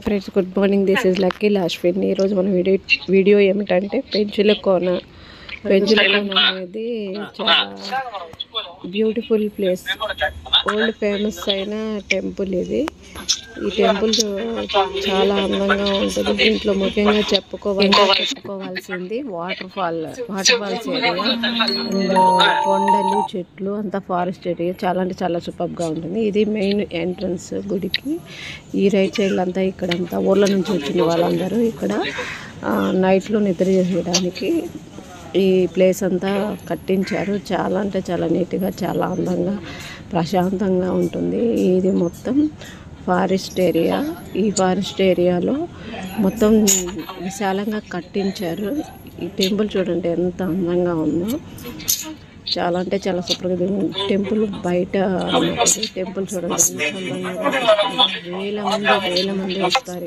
Friends good morning. This is Lucky Lashwin. ఈరోజు మన video ఏమిటంటే పెంచుల కోన అనేది చాలా బ్యూటిఫుల్ ప్లేస్, ఓల్డ్ ఫేమస్ అయిన టెంపుల్ ఇది. ఈ టెంపుల్ చాలా అందంగా ఉంటుంది. దీంట్లో ముఖ్యంగా చెప్పుకోవాల్సింది వాటర్ ఫాల్స్ ఏరియా అండ్ కొండలు, చెట్లు అంతా ఫారెస్ట్ ఏరియా. చాలా అంటే చాలా సూపర్గా ఉంటుంది. ఇది మెయిన్ ఎంట్రన్స్ గుడికి. ఈ రైట్ సైడ్ అంతా ఇక్కడంతా ఊర్ల నుంచి వచ్చిన వాళ్ళందరూ ఇక్కడ నైట్లో నిద్ర చేయడానికి ఈ ప్లేస్ అంతా కట్టించారు. చాలా అంటే చాలా నీట్గా, చాలా అందంగా, ప్రశాంతంగా ఉంటుంది. ఇది మొత్తం ఫారెస్ట్ ఏరియా. ఈ ఫారెస్ట్ ఏరియాలో మొత్తం విశాలంగా కట్టించారు. ఈ టెంపుల్ చూడండి ఎంత అందంగా ఉందో. చాలా అంటే చాలా సూపర్గా. టెంపుల్ బయట టెంపుల్ చూడండి ఎంత అందంగా. వేల మంది వస్తారు.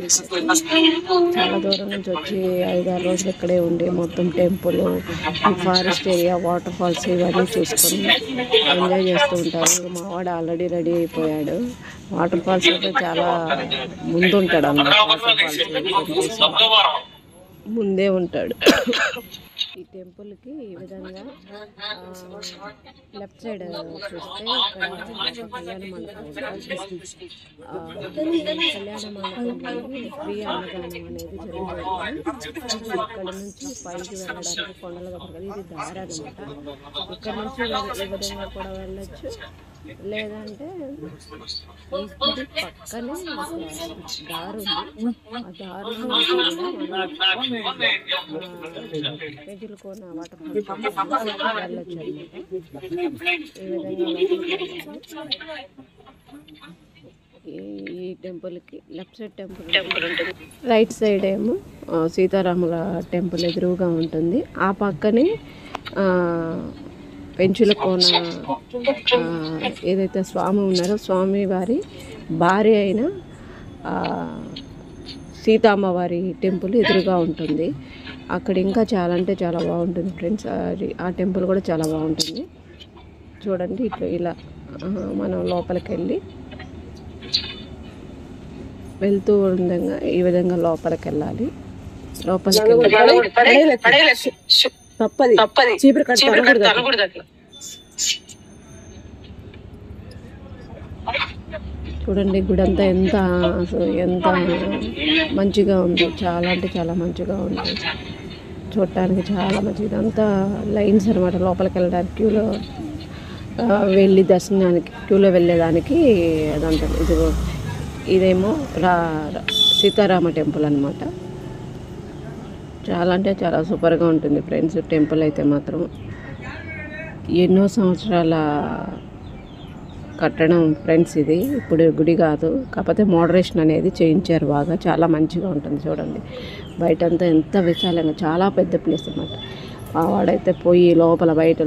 చాలా దూరం నుంచి వచ్చి 5-6 రోజులు ఇక్కడే ఉండి మొత్తం టెంపుల్, ఈ ఫారెస్ట్ ఏరియా, వాటర్ ఫాల్స్ ఇవన్నీ చూసుకొని ఎంజాయ్ చేస్తూ ఉంటారు. మా వాడు ఆల్రెడీ రెడీ అయిపోయాడు. వాటర్ ఫాల్స్ అయితే చాలా ముందుంటాడు అన్నమాట. వాటర్ ఫాల్స్ ముందే ఉంటాడు. ఈ టెంపుల్కి ఈ విధంగా లెఫ్ట్ సైడ్ చూస్తే ఇక్కడ కళ్యాణ మండపం ఫ్రీ అన్నదానం అనేది జరుగుతుంది. ఇక్కడ నుంచి పైకి వెళ్ళడానికి కొండల దగ్గర ఇది దారి అనమాట. ఇక్కడ నుంచి ఈ విధంగా కూడా వెళ్ళొచ్చు, లేదంటే ఈ గుడి పక్కనే దారి ఉంది. ఆ దారిలో పెంచుల కోన వాటర్ వెళ్ళొచ్చు ఈ టెంపుల్కి. లెఫ్ట్ సైడ్ టెంపుల్ ఉంటుంది, రైట్ సైడ్ ఏమో సీతారాముల టెంపుల్ ఎదురుగా ఉంటుంది. ఆ పక్కనే పెంచుల కోన ఏదైతే స్వామి ఉన్నారో స్వామి వారి భార్య అయిన సీతమ్మవారి టెంపుల్ ఎదురుగా ఉంటుంది. అక్కడ ఇంకా చాలా అంటే చాలా బాగుంటుంది ఫ్రెండ్స్. ఆ టెంపుల్ కూడా చాలా బాగుంటుంది. చూడండి ఇలా మనం లోపలికి వెళ్తూ ఉండగా ఈ విధంగా లోపలికి వెళ్ళాలి. తప్పది చీపురు చూడండి గుడి అంతా ఎంత మంచిగా ఉందో. చాలా అంటే చాలా మంచిగా ఉంది. చూడటానికి చాలా మంచిది. ఇదంతా లైన్స్ అనమాట. లోపలికి వెళ్ళడానికి క్యూలో వెళ్ళి దర్శనానికి క్యూలో వెళ్ళేదానికి అదంతా. ఇదేమో సీతారామ టెంపుల్ అనమాట. చాలా అంటే చాలా సూపర్గా ఉంటుంది ఫ్రెండ్స్. టెంపుల్ అయితే మాత్రం ఎన్నో సంవత్సరాల కట్టడం ఫ్రెండ్స్. ఇది ఇప్పుడు గుడి కాదు, కాకపోతే మోడరేషన్ అనేది చేయించారు బాగా. చాలా మంచిగా ఉంటుంది చూడండి. బయటంతా ఎంత విశాలంగా, చాలా పెద్ద ప్లేస్ అన్నమాట. వాడైతే పోయి లోపల బయట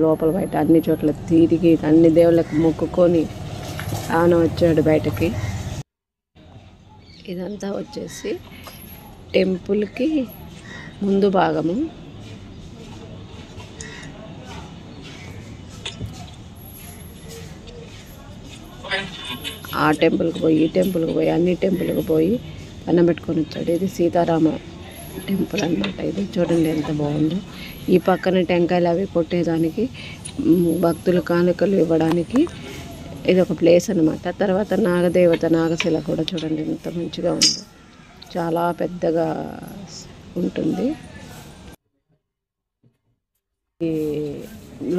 అన్ని చోట్ల తిరిగి అన్ని దేవుళ్ళకి మొక్కుకొని ఆన వచ్చాడు బయటకి. ఇదంతా వచ్చేసి టెంపుల్కి ముందు భాగము. ఆ టెంపుల్కి పోయి ఈ టెంపుల్కి పోయి అన్ని టెంపుల్కి పోయి దండం పెట్టుకొని వచ్చాడు. ఇది సీతారామ టెంపుల్ అనమాట. ఇది చూడండి ఎంత బాగుందో. ఈ పక్కన టెంకాయలు అవి కొట్టేదానికి, భక్తులు కానుకలు ఇవ్వడానికి ఇది ఒక ప్లేస్ అనమాట. తర్వాత నాగదేవత నాగశిల కూడా చూడండి ఎంత మంచిగా ఉందో. చాలా పెద్దగా ఉంటుంది. ఈ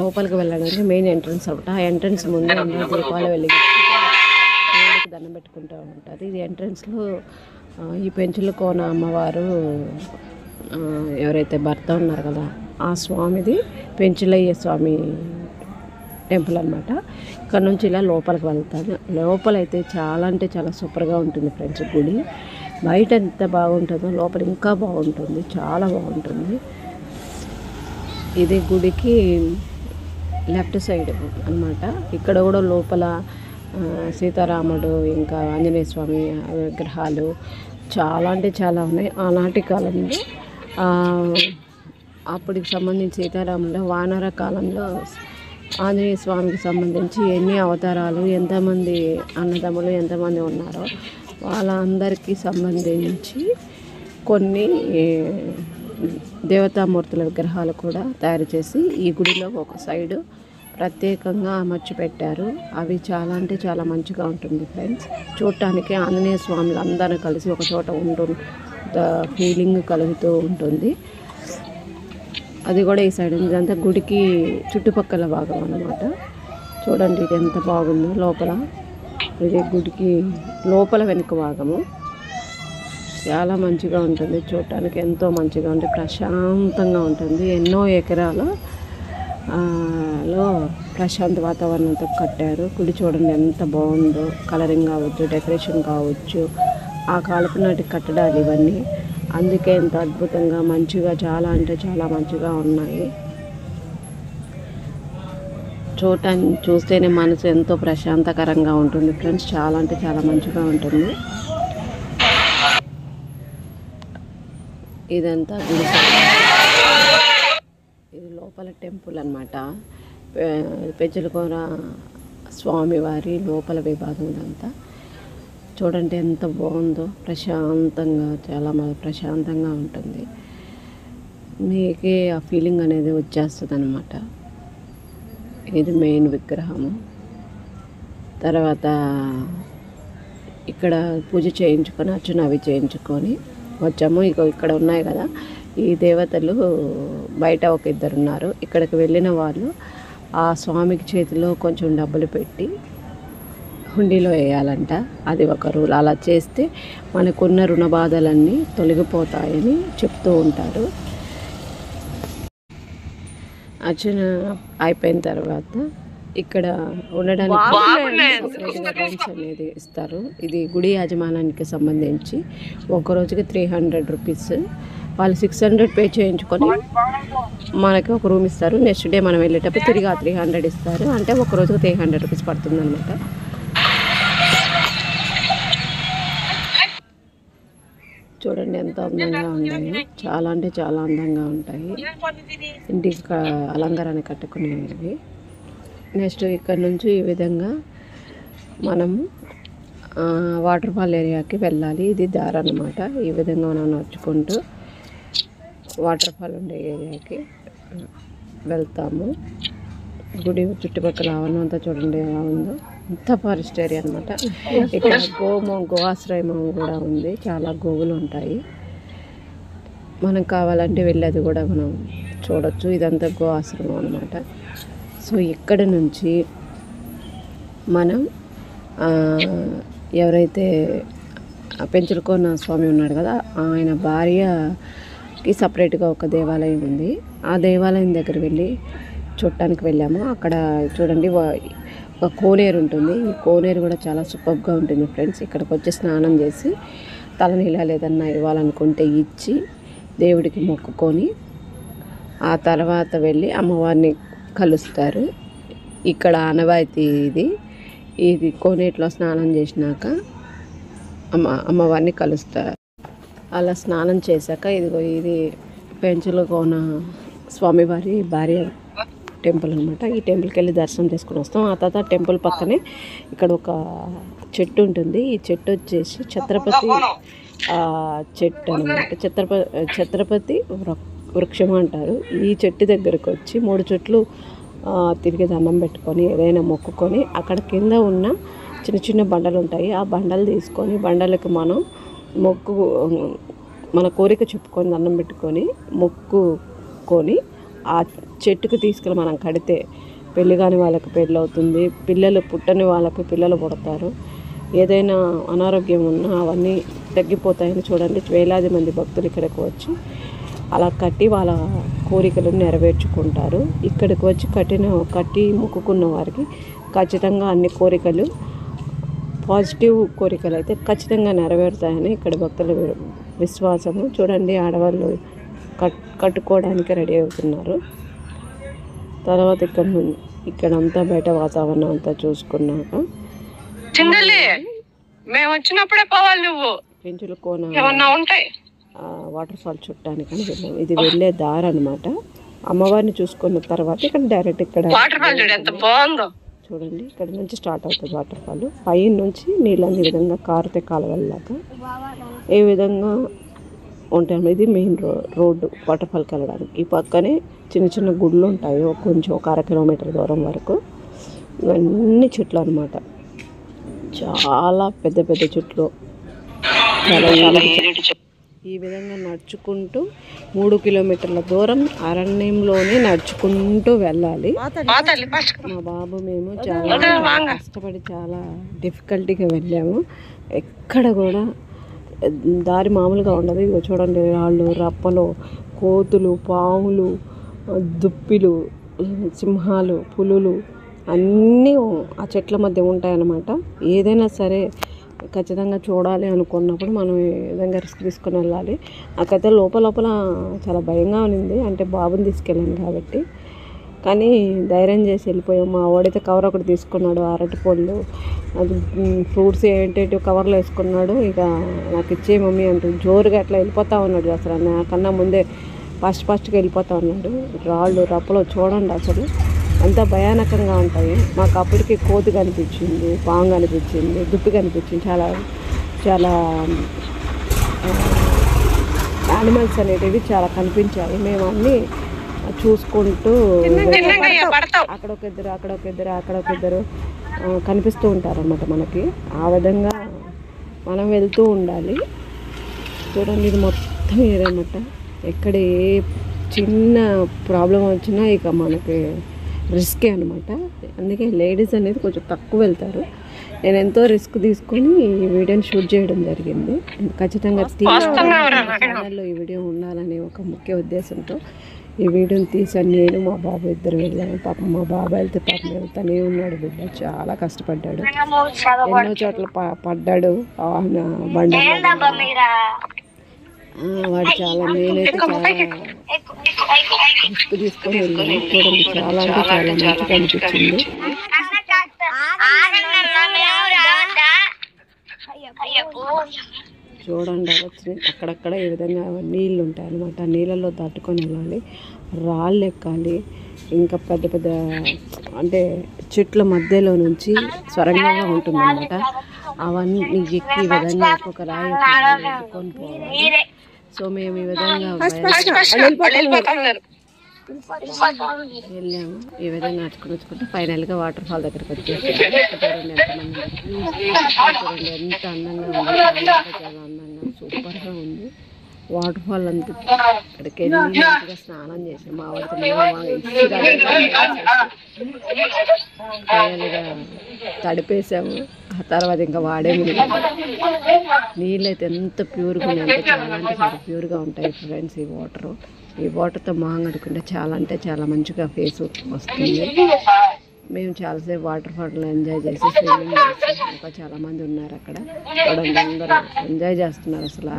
లోపలికి వెళ్ళడానికి మెయిన్ ఎంట్రన్స్ ఒకటి. ఆ ఎంట్రన్స్ ముందు అందరూ దీపాలు వెలిగించి దేవుడికి దండం పెట్టుకుంటూ ఉంటారు. ఇది ఎంట్రన్స్లో ఈ పెంచుల కోన అమ్మవారు ఎవరైతే భర్త ఉన్నారు కదా ఆ స్వామిది పెంచులయ్య స్వామి టెంపుల్ అనమాట. ఇక్కడ నుంచి ఇలా లోపలికి వెళ్తాను. లోపలైతే చాలా అంటే చాలా సూపర్గా ఉంటుంది ఫ్రెండ్స్. గుడి బయట ఎంత బాగుంటుందో లోపల ఇంకా బాగుంటుంది, చాలా బాగుంటుంది. ఇది గుడికి లెఫ్ట్ సైడ్ అనమాట. ఇక్కడ కూడా లోపల సీతారాముడు ఇంకా ఆంజనేయ స్వామి విగ్రహాలు చాలా అంటే చాలా ఉన్నాయి. ఆనాటి కాలంలో అప్పటికి సంబంధించి సీతారాముల వానర కాలంలో ఆంజనేయ స్వామికి సంబంధించి ఎన్ని అవతారాలు, ఎంతమంది అన్నదమ్ములు ఎంతమంది ఉన్నారో వాళ్ళందరికీ సంబంధించి కొన్ని దేవతామూర్తుల విగ్రహాలు కూడా తయారు చేసి ఈ గుడిలో ఒక సైడు ప్రత్యేకంగా అమర్చి పెట్టారు. అవి చాలా అంటే చాలా మంచిగా ఉంటుంది ఫ్రెండ్స్. చూడటానికి ఆంజనేయ స్వాములు అందరూ కలిసి ఒక చోట ఉంటుంది, ఫీలింగ్ కలుగుతూ ఉంటుంది. అది కూడా ఈ సైడ్ ఇదంతా గుడికి చుట్టుపక్కల భాగం అన్నమాట. చూడండి ఇది ఎంత బాగుందో లోపల. ఇది గుడికి లోపల వెనుక భాగము. చాలా మంచిగా ఉంటుంది చూడటానికి, ఎంతో మంచిగా ఉంటుంది, ప్రశాంతంగా ఉంటుంది. ఎన్నో ఎకరాలు లో ప్రశాంత వాతావరణంతో కట్టారు. గుడి చూడండి ఎంత బాగుందో. కలరింగ్ కావచ్చు, డెకరేషన్ కావచ్చు, ఆ కాలపు నాటి కట్టడాలు ఇవన్నీ. అందుకే ఎంత అద్భుతంగా మంచిగా చాలా అంటే చాలా మంచిగా ఉన్నాయి. చూస్తేనే మనసు ఎంతో ప్రశాంతకరంగా ఉంటుంది ఫ్రెండ్స్. చాలా అంటే చాలా మంచిగా ఉంటుంది. ఇదంతా గుడి, ఇది లోపల టెంపుల్ అన్నమాట. పెంచలకోన స్వామివారి లోపల విభాగం ఇదంతా. చూడండి ఎంత బాగుందో, ప్రశాంతంగా, చాలా ప్రశాంతంగా ఉంటుంది. మీకే ఆ ఫీలింగ్ అనేది వచ్చేస్తుంది అన్నమాట. ఇది మెయిన్ విగ్రహము. తర్వాత ఇక్కడ పూజ చేయించుకొని అర్చన అవి చేయించుకొని వచ్చాము. ఇక్కడ ఉన్నాయి కదా ఈ దేవతలు, బయట ఒక ఇద్దరు ఉన్నారు. ఇక్కడికి వెళ్ళిన వాళ్ళు ఆ స్వామికి చేతిలో కొంచెం డబ్బులు పెట్టి హుండీలో వేయాలంట. అది ఒక రూల్. అలా చేస్తే మనకున్న రుణ బాధలన్నీ తొలగిపోతాయని చెప్తూ ఉంటారు. అర్చన అయిపోయిన తర్వాత ఇక్కడ ఉండడానికి రూమ్స్ అనేది ఇస్తారు. ఇది గుడి యాజమాన్యానికి సంబంధించి ఒక రోజుకి 300 రూపీస్. వాళ్ళు 600 పే చేయించుకొని మనకి ఒక రూమ్ ఇస్తారు. నెక్స్ట్ డే మనం వెళ్ళేటప్పుడు తిరిగి 300 ఇస్తారు. అంటే ఒక రోజుకి 300 రూపీస్ పడుతుంది అనమాట. చూడండి ఎంత అందంగా ఉన్నాయి. చాలా అంటే చాలా అందంగా ఉంటాయి. ఇంటికి అలంకరణ కట్టుకునేవి. నెక్స్ట్ ఇక్కడ నుంచి ఈ విధంగా మనము వాటర్ ఫాల్ ఏరియాకి వెళ్ళాలి. ఇది దారి అన్నమాట. ఈ విధంగా మనం నడుచుకుంటూ వాటర్ ఫాల్ ఉండే ఏరియాకి వెళ్తాము. గుడి చుట్టుపక్కల ఆవరణ అంతా చూడండి ఎలా ఉందో. అంత ఫారెస్ట్ ఏరియా అనమాట. ఇక్కడ గో ఆశ్రయం కూడా ఉంది. చాలా గోవులు ఉంటాయి. మనం కావాలంటే వెళ్ళి అది కూడా మనం చూడొచ్చు. ఇదంతా గో ఆశ్రమం అనమాట. సో ఇక్కడ నుంచి మనం ఎవరైతే పెంచలకోన స్వామి ఉన్నాడు కదా, ఆయన భార్యకి సపరేట్గా ఒక దేవాలయం ఉంది. ఆ దేవాలయం దగ్గర వెళ్ళి చూడటానికి వెళ్ళాము. అక్కడ చూడండి ఒక కోనేరు ఉంటుంది. ఈ కోనేరు కూడా చాలా సూపర్గా ఉంటుంది ఫ్రెండ్స్. ఇక్కడికి వచ్చి స్నానం చేసి తలనీలాలు ఏదన్నా ఇవ్వాలనుకుంటే ఇచ్చి దేవుడికి మొక్కుకొని ఆ తర్వాత వెళ్ళి అమ్మవారిని కలుస్తారు. ఇక్కడ ఆనవాయితీ ఇది కోనేటిలో స్నానం చేసినాక అమ్మవారిని కలుస్తారు. అలా స్నానం చేశాక ఇది పెంచలకోన స్వామివారి భార్య టెంపుల్ అనమాట. ఈ టెంపుల్కి వెళ్ళి దర్శనం చేసుకుని వస్తాం. ఆ తర్వాత టెంపుల్ పక్కనే ఇక్కడ ఒక చెట్టు ఉంటుంది. ఈ చెట్టు వచ్చేసి ఛత్రపతి చెట్టు అనమాట. ఛత్రపతి వృక్షం అంటారు. ఈ చెట్టు దగ్గరకు వచ్చి 3 చుట్లు తిరిగి దండం పెట్టుకొని ఏదైనా మొక్కుకొని అక్కడ కింద ఉన్న చిన్న చిన్న బండలు ఉంటాయి. ఆ బండలు తీసుకొని బండలకు మనం మన కోరిక చెప్పుకొని దండం పెట్టుకొని మొక్కుకొని ఆ చెట్టుకు తీసుకెళ్ళి మనం కడితే పెళ్ళి కాని వాళ్ళకి పెళ్ళి అవుతుంది. పిల్లలు పుట్టని వాళ్ళకి పిల్లలు పుడతారు. ఏదైనా అనారోగ్యం ఉన్నా అవన్నీ తగ్గిపోతాయని చూడండి వేలాది మంది భక్తులు ఇక్కడికి వచ్చి అలా కట్టి వాళ్ళ కోరికలు నెరవేర్చుకుంటారు. ఇక్కడికి వచ్చి కట్టి మొక్కుకున్న వారికి ఖచ్చితంగా అన్ని కోరికలు, పాజిటివ్ కోరికలు అయితే ఖచ్చితంగా నెరవేరుతాయని ఇక్కడ భక్తుల విశ్వాసము. చూడండి ఆడవాళ్ళు కట్టుకోవడానికి రెడీ అవుతున్నారు. తర్వాత ఇక్కడంతా బయట వాతావరణం అంతా చూసుకున్నాక మేము వచ్చినప్పుడే పోవాలి. నువ్వు పెంచలకోన వాటర్ ఫాల్ చుట్టానికని వెళ్ళాము. ఇది వెళ్ళే దారి అనమాట. అమ్మవారిని చూసుకున్న తర్వాత ఇక్కడ డైరెక్ట్ ఇక్కడ వాటర్ ఫాల్ చూడు ఎంత బాగుందో. చూడండి ఇక్కడ నుంచి స్టార్ట్ అవుతుంది వాటర్ ఫాల్. పై నుంచి నీళ్ళని ఈ విధంగా కారుతే కాలువల్లాగా ఏ విధంగా ఉంటాయి. ఇది మెయిన్ రోడ్డు వాటర్ ఫాల్కి వెళ్ళడానికి. ఈ పక్కనే చిన్న చిన్న గుళ్ళు ఉంటాయి కొంచెం ఒక 1/2 కిలోమీటర్ దూరం వరకు. ఇవన్నీ చెట్లు అనమాట, చాలా పెద్ద పెద్ద చెట్లు. ఈ విధంగా నడుచుకుంటూ 3 కిలోమీటర్ల దూరం అరణ్యంలోనే నడుచుకుంటూ వెళ్ళాలి. మా బాబు మేము చాలా కష్టపడి చాలా డిఫికల్టీగా వెళ్ళాము. ఎక్కడ కూడా దారి మామూలుగా ఉండదు. ఇగో చూడండి, రాళ్ళు, రప్పలు, కోతులు, పాములు, దుప్పిలు, సింహాలు, పులులు అన్నీ ఆ చెట్ల మధ్య ఉంటాయన్నమాట. ఏదైనా సరే ఖచ్చితంగా చూడాలి అనుకున్నప్పుడు మనం ఈ విధంగా రిస్క్ తీసుకొని వెళ్ళాలి. నాకైతే లోపల చాలా భయంగా ఉంది, అంటే బాబుని తీసుకెళ్ళాను కాబట్టి. కానీ ధైర్యం చేసి వెళ్ళిపోయాం. మా వాడైతే కవర్ ఒకటి తీసుకున్నాడు, అరటిపళ్ళు, అది ఫ్రూట్స్ ఏంటంటే కవర్లో వేసుకున్నాడు. ఇక నాకు ఇచ్చే మమ్మీ అంటూ జోరుగా అట్లా వెళ్ళిపోతూ ఉన్నాడు. అసలు నాకన్నా ముందే ఫాస్ట్గా వెళ్ళిపోతూ ఉన్నాడు. రాళ్ళు, రప్పలు చూడండి అసలు అంత భయానకంగా ఉంటాయి. మాకు అప్పటికి కోతి కనిపించింది, పాము కనిపించింది, దుప్పి కనిపించింది, చాలా చాలా యానిమల్స్ అనేటివి చాలా కనిపించాయి. మేము అన్నీ చూసుకుంటూ అక్కడొకిద్దరు కనిపిస్తూ ఉంటారన్నమాట మనకి. ఆ విధంగా మనం వెళ్తూ ఉండాలి. చూడండి, ఇది మొత్తం ఏదన్నమాట. ఎక్కడ ఏ చిన్న ప్రాబ్లం వచ్చినా ఇక మనకి రిస్కే అనమాట. అందుకే లేడీస్ అనేది కొంచెం తక్కువ వెళ్తారు. నేను ఎంతో రిస్క్ తీసుకొని ఈ వీడియోని షూట్ చేయడం జరిగింది. ఖచ్చితంగా ఛానల్లో ఈ వీడియో ఉండాలనే ఒక ముఖ్య ఉద్దేశంతో ఈ వీడియోని తీసాను. నేను మా బాబు ఇద్దరు వెళ్ళాము. పాపం మా బాబు వెళ్తే పాపం వెళ్తానే ఉన్నాడు. బిడ్డ చాలా కష్టపడ్డాడు, ఎన్నో చోట్ల పడ్డాడు బండి. వాడు చాలా, నేనైతే చాలా రిస్క్ తీసుకొని వెళ్ళాను. చూడండి, చాలా అంటే చాలా మంచిగా అనిపించింది. చూడండి, అక్కడక్కడ ఈ విధంగా నీళ్ళు ఉంటాయి అన్నమాట. నీళ్ళల్లో దాటుకొని వెళ్ళాలి, రాళ్ళు ఎక్కాలి. ఇంకా పెద్ద పెద్ద అంటే చెట్ల మధ్యలో నుంచి స్వరంగంగా ఉంటుంది అన్నమాట. అవన్నీ ఎక్కి ఈ విధంగా ఒక్కొక్క రాయి ఎక్కొని పోవాలి. సో మేము ఈ విధంగా వెళ్ళాము. ఈ విధంగా నడుచుకుంటూ ఫైనల్గా వాటర్ ఫాల్ దగ్గరికి వచ్చేసి చూడండి ఎంత అందంగా ఉంది. చాలా అందంగా సూపర్గా ఉంది వాటర్ ఫాల్. అంతా అక్కడికి వెళ్ళి మంచిగా స్నానం చేసాం. మా వాడికి ఫైనల్గా తడిపేసాము. ఆ తర్వాత ఇంకా వాడే నీళ్ళు అయితే ఎంత ప్యూర్గా ఉన్నాయంటే చాలా అంటే చాలా ప్యూర్గా ఉంటాయి ఫ్రెండ్స్. ఈ వాటర్తో మొహం కడుక్కుంటే చాలా అంటే చాలా మంచిగా ఫేస్ వస్తుంది. మేము చాలాసేపు వాటర్ ఫాల్లో ఎంజాయ్ చేసి స్విమ్మింగ్ చేసి ఇంకా చాలామంది ఉన్నారు అక్కడ. చూడండి, అందరూ ఎంజాయ్ చేస్తున్నారు. అసలు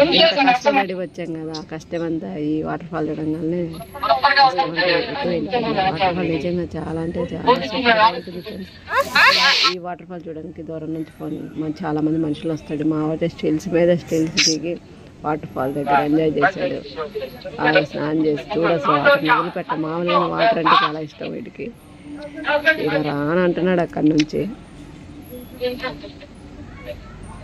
ఇంత కష్టపడి వచ్చాం కదా, ఆ కష్టమంతా ఈ వాటర్ ఫాల్ చూడంగానే కష్టమంతా ఎక్కువ వెళ్ళిపోయింది. వాటర్ ఫాల్ నిజంగా చాలా అంటే చాలా సూపర్గా ఉంటుంది ఫ్రెండ్స్. ఈ వాటర్ ఫాల్ చూడడానికి దూరం నుంచి చాలామంది మనుషులు వస్తాడు. మా వాటి స్టిల్స్ మీద స్టిల్స్ దిగి వాటర్ ఫాల్ దగ్గర ఎంజాయ్ చేశాడు. స్నానం చేసి అసలు వాటర్ వదిలిపెట్ట. మామూలుగా వాటర్ అంటే చాలా ఇష్టం వీటికి. ఇక రానంటున్నాడు అక్కడి నుంచి.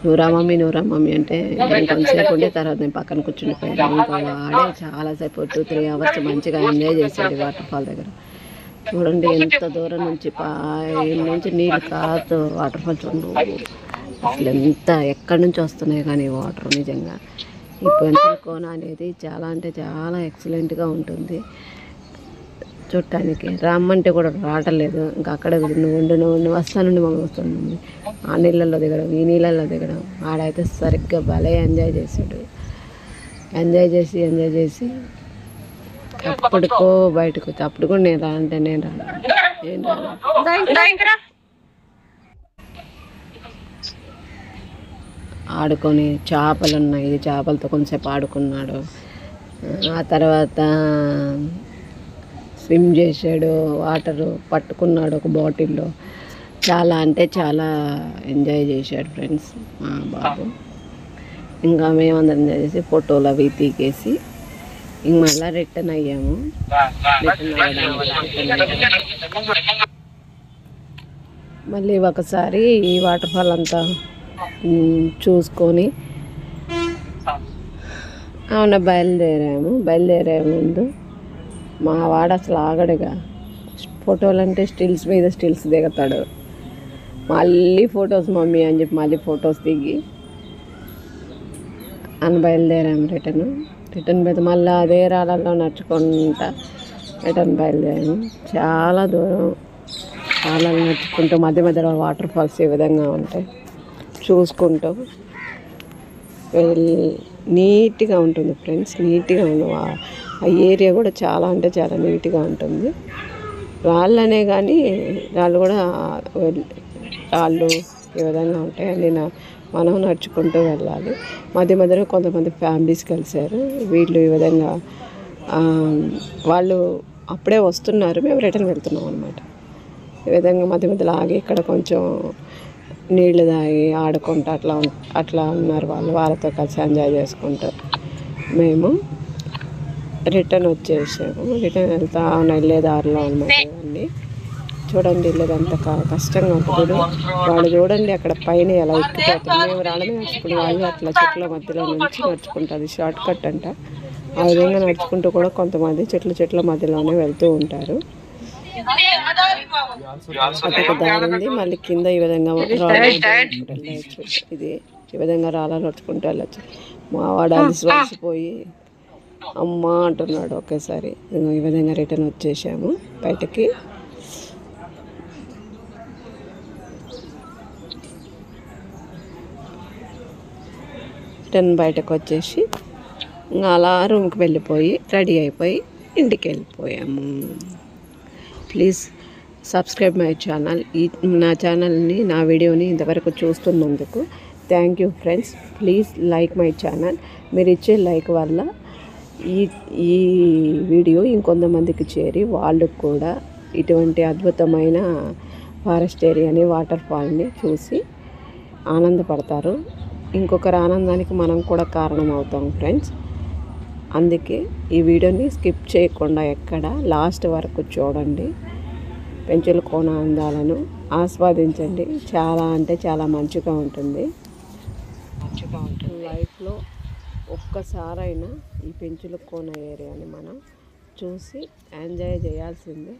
నువ్వురా మమ్మీ అంటే నేను కొంతసేపు ఉండే తర్వాత నేను పక్కన కూర్చుండిపోయాను. ఇంకా వాడే చాలాసేపు 2-3 అవర్స్ మంచిగా ఎంజాయ్ చేశాడు వాటర్ ఫాల్ దగ్గర. చూడండి, ఎంత దూరం నుంచి నుంచి నీళ్ళు కాదు వాటర్ ఫాల్. చూడండి అసలు ఎంత ఎక్కడి నుంచి వస్తున్నాయి కానీ వాటర్. నిజంగా ఈ పెన్సిల్ కోన అనేది చాలా అంటే చాలా ఎక్సలెంట్గా ఉంటుంది చూడటానికి. రమ్మంటే కూడా రావట్లేదు. ఇంకా అక్కడ నువ్వు వస్తానండి మమ్మీ వస్తానండి. ఆ నీళ్ళల్లో దిగడం, ఈ నీళ్ళల్లో దిగడం. ఆడైతే సరిగ్గా భలే ఎంజాయ్ చేశాడు. ఎంజాయ్ చేసి అప్పటికో బయటకు వచ్చి అప్పుడు కూడా నేను రానంటే నేను రాను. ఆడుకొని చేపలు ఉన్నాయి, చేపలతో కొంచెంసేపు ఆడుకున్నాడు. ఆ తర్వాత స్విమ్ చేశాడు, వాటర్ పట్టుకున్నాడు ఒక బాటిల్లో. చాలా అంటే చాలా ఎంజాయ్ చేశాడు ఫ్రెండ్స్ మా బాబు. ఇంకా మేమందరం ఎంజాయ్ చేసి ఫోటోలు అవి తీకేసి ఇంక మళ్ళీ రిటర్న్ అయ్యాము. మళ్ళీ ఒకసారి ఈ వాటర్ ఫాల్ అంతా చూసుకొని అవునా బయలుదేరే ముందు మా వాడు అసలు ఆగడుగా. ఫోటోలు అంటే స్టిల్స్ మీద స్టిల్స్ దిగుతాడు. మళ్ళీ ఫొటోస్ మమ్మీ అని చెప్పి మళ్ళీ ఫొటోస్ దిగి బయలుదేరాము రిటర్న్ మీద మళ్ళీ అదే రాళ్ళల్లో నడుచుకుంటా రిటర్న్ బయలుదేరాము. చాలా దూరం రాళ్ళలో నడుచుకుంటూ మధ్య మధ్యలో వాటర్ ఫాల్స్ ఈ విధంగా ఉంటాయి చూసుకుంటూ నీట్గా ఉంటుంది ఫ్రెండ్స్. నీట్గా ఉంది ఆ ఏరియా కూడా చాలా అంటే చాలా నీట్గా ఉంటుంది. రాళ్ళనే కానీ రాళ్ళు ఈ విధంగా ఉంటాయి. మనం నడుచుకుంటూ వెళ్ళాలి. మధ్య మధ్యలో కొంతమంది ఫ్యామిలీస్ కలిశారు. వీళ్ళు ఈ విధంగా వాళ్ళు అప్పుడే వస్తున్నారు, మేము రిటర్న్ వెళ్తున్నాం అనమాట. ఈ విధంగా మధ్య మధ్యలో ఆగి ఇక్కడ కొంచెం నీళ్ళు తాగి ఆడుకుంటూ అట్లా ఉన్నారు వాళ్ళతో కలిసి ఎంజాయ్ చేసుకుంటూ మేము రిటర్న్ వచ్చేసాము. రిటర్న్ వెళ్ళే దారిలో అనమాట ఇవన్నీ. చూడండి వెళ్ళేదంతా కష్టంగా ఉంటుంది. వాళ్ళు చూడండి అక్కడ పైన ఎలా ఎక్కిపోతుంది. మేము రావడమే నడుచుకుని వాళ్ళు అట్లా చెట్ల మధ్యలో నుంచి నడుచుకుంటారు. అది షార్ట్ కట్ అంట. ఆ విధంగా నడుచుకుంటూ కూడా కొంతమంది చెట్ల మధ్యలోనే వెళ్తూ ఉంటారు. అదొక దారి ఉంది. మళ్ళీ కింద ఈ విధంగా వెళ్ళచ్చు. ఇది ఈ విధంగా రాళ్ళ నడుచుకుంటూ వెళ్ళచ్చు. మా వాడు అలసిపోయి అమ్మ అంటున్నాడు ఒకేసారి. ఈ విధంగా రిటర్న్ వచ్చేసాము బయటకి. రిటర్న్ బయటకు వచ్చేసి అలా రూమ్కి వెళ్ళిపోయి రెడీ అయిపోయి ఇంటికి వెళ్ళిపోయాము. Please subscribe my channel. నా ఛానల్ని నా వీడియోని ఇంతవరకు చూస్తున్నందుకు thank you friends. Please like my channel. మీరు ఇచ్చే లైక్ వల్ల ఈ వీడియో ఇంకొంతమందికి చేరి వాళ్ళకు కూడా ఇటువంటి అద్భుతమైన ఫారెస్ట్ ఏరియాని వాటర్ ఫాల్ని చూసి ఆనందపడతారు. ఇంకొకరి ఆనందానికి మనం కూడా కారణం అవుతాం ఫ్రెండ్స్. అందుకే ఈ వీడియోని స్కిప్ చేయకుండా ఎక్కడ లాస్ట్ వరకు చూడండి. పెంచుల కోన అందాలను ఆస్వాదించండి. చాలా అంటే చాలా మంచిగా ఉంటుంది. లైఫ్లో ఒక్కసారైనా ఈ పెంచుల కోన ఏరియాని మనం చూసి ఎంజాయ్ చేయాల్సిందే.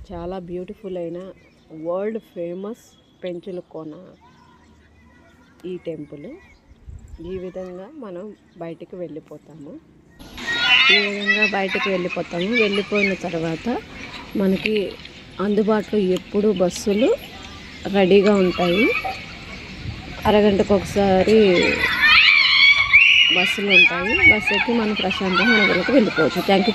చాలా బ్యూటిఫుల్ అయిన వరల్డ్ ఫేమస్ పెంచుల కోన ఈ టెంపుల్. ఈ విధంగా మనం బయటికి వెళ్ళిపోతాము. వెళ్ళిపోయిన తర్వాత మనకి అందుబాటులో ఎప్పుడు బస్సులు రెడీగా ఉంటాయి. అరగంటకు ఒకసారి బస్సులు ఉంటాయి. బస్సు ఎక్కి మనం ప్రశాంతంగా వెళ్ళిపోవచ్చు. Thank you.